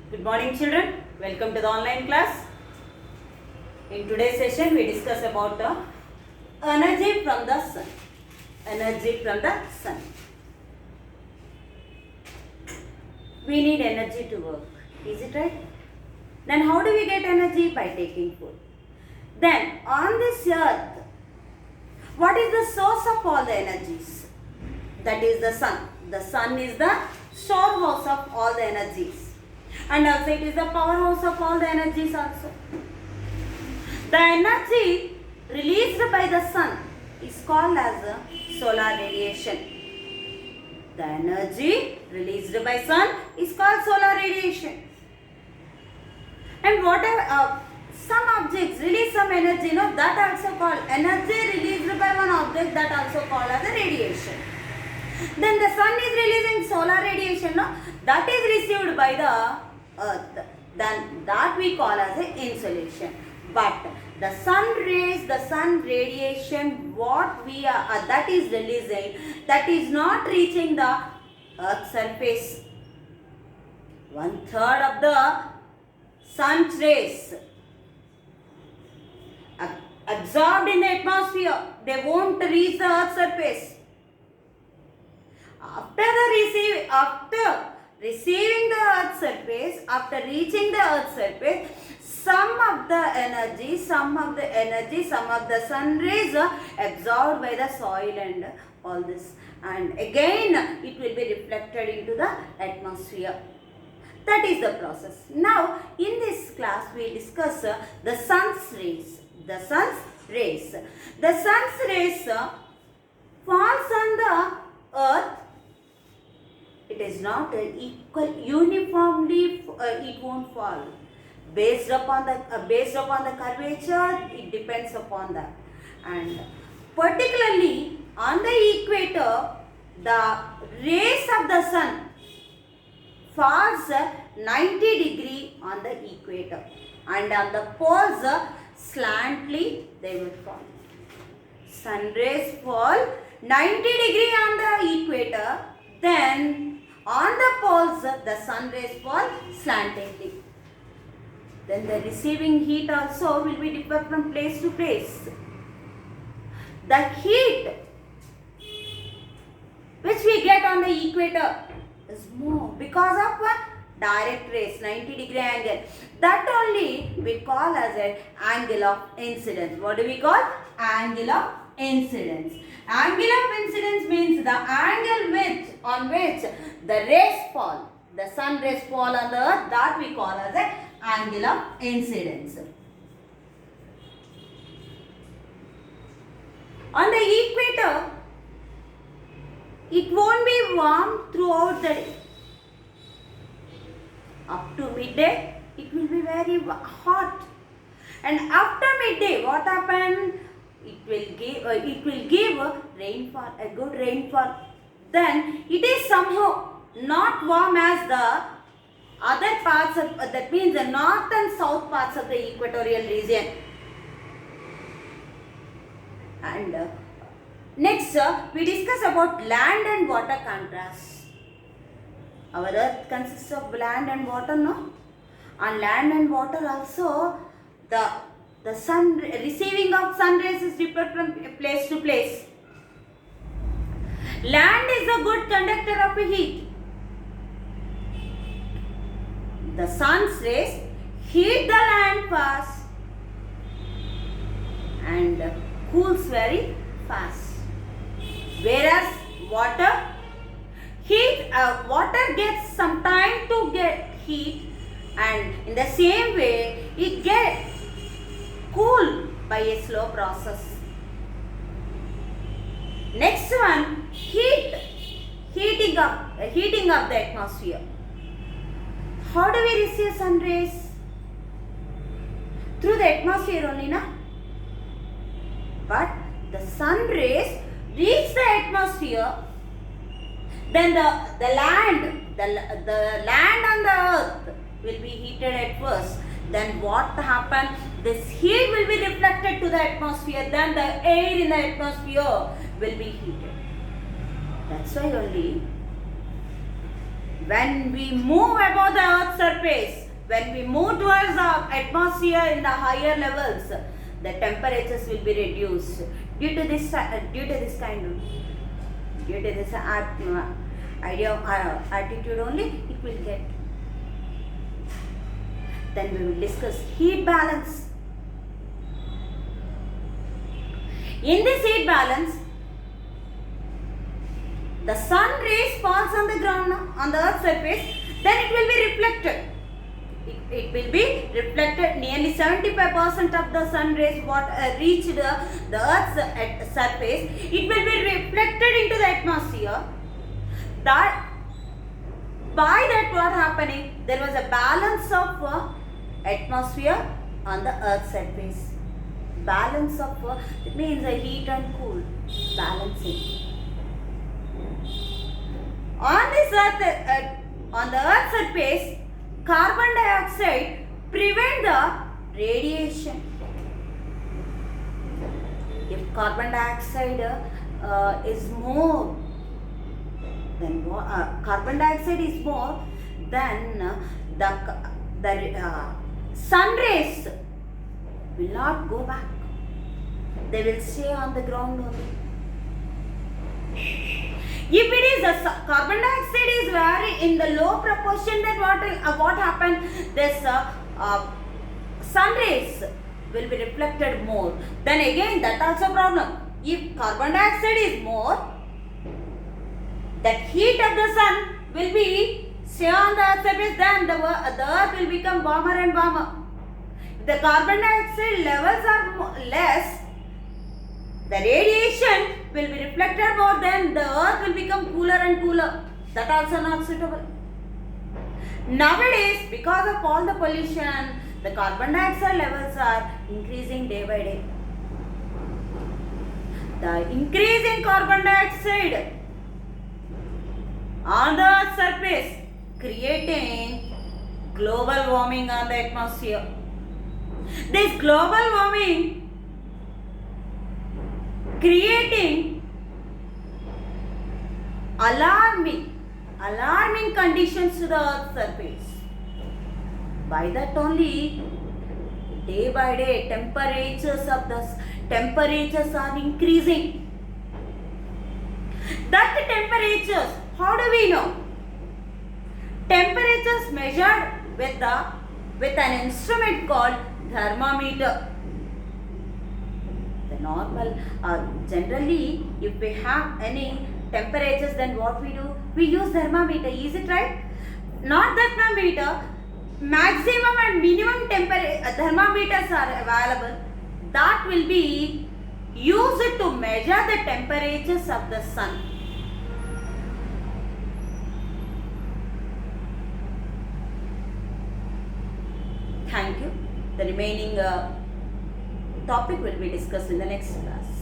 Good morning children, welcome to the online class. In today's session we discuss about energy from the sun. Energy from the sun. We need energy to work, is it right? Then how do we get energy? By taking food. Then on this earth, what is the source of all the energies? That is the sun. The sun is the storehouse of all the energies. And also it is the powerhouse of all the energies also. The energy released by the sun is called as solar radiation. The energy released by sun is called solar radiation. And whatever some objects release some energy, that also called energy released by one object, that also called as a radiation. Then the sun is releasing solar radiation, that is received by the earth, then that we call as a insolation. But the sun rays, the sun radiation, what we are that is releasing, that is not reaching the earth's surface. 1/3 of the sun's rays absorbed in the atmosphere, they won't reach the earth's surface. After receiving the earth's surface, after reaching the earth's surface, some of the sun rays are absorbed by the soil and all this, and again it will be reflected into the atmosphere. That is the process. Now in this class we discuss the sun's rays. The sun's rays. The sun's rays falls on the earth. It is not equal uniformly. It won't fall based upon the curvature. It depends upon that, and particularly on the equator, the rays of the sun falls 90 on the equator, and on the poles slantly they will fall. Sun rays fall 90 on the equator, then on the poles the sun rays fall slantingly. Then the receiving heat also will be different from place to place. The heat which we get on the equator is more because of direct rays, 90 angle. That only we call as an angle of incidence. What do we call? Angle of incidence. Angle of incidence means the angle on which the rays fall. The sun rays fall on the earth, that we call as an angle of incidence. On the equator, it won't be warm throughout the day. Up to midday, it will be very hot. And after midday, what happens? It will give rainfall, a good rainfall. Then it is somehow not warm as the other parts of, that means the north and south parts of the equatorial region. And next we discuss about land and water contrast. Our earth consists of land and water, no? On land and water also, the sun receiving of sun rays is different from place to place. Land is a good conductor of heat. The sun's rays heat the land fast and cools very fast. Whereas water gets some time to get heat, and in the same way it gets cool by a slow process. Next one, heating up the atmosphere. How do we receive sun rays? Through the atmosphere only, na? But the sun rays reach the atmosphere, then the land on the earth will be heated at first. Then what happens? This heat will be reflected to the atmosphere. Then the air in the atmosphere will be heated. That's why only when we move above the earth's surface, when we move towards the atmosphere in the higher levels, the temperatures will be reduced due to this idea of attitude only it will get. Then we will discuss heat balance. In this heat balance, the sun rays falls on the ground, on the earth's surface, then it will be reflected. It will be reflected. Nearly 75% of the sun rays what reach the earth's surface, it will be reflected into the atmosphere. That by that what happening, there was a balance of atmosphere on the earth's surface. Balance of it means a heat and cool, balancing. On this earth, on the earth's surface, carbon dioxide prevent the radiation. If carbon dioxide is more, then carbon dioxide is more, then the sun rays will not go back. They will stay on the ground only. If it is carbon dioxide is very in the low proportion, then what happened? This sun rays will be reflected more. Then again that also problem. If carbon dioxide is more, that heat of the sun will be stay on the earth's surface, then the earth will become warmer and warmer. If the carbon dioxide levels are less, the radiation will be reflected more, then the earth will become cooler and cooler. That also not suitable. Nowadays, because of all the pollution, the carbon dioxide levels are increasing day by day. The increase in carbon dioxide on the earth's surface creating global warming on the atmosphere. This global warming creating alarming conditions to the earth's surface. By that only, day by day, temperatures are increasing. That temperatures, how do we know? Temperatures measured with an instrument called thermometer. The normal, generally, if we have any temperatures, then what we do? We use thermometer. Is it right? Not thermometer. Maximum and minimum thermometers are available. That will be used to measure the temperatures of the sun. Thank you. The remaining topic will be discussed in the next class.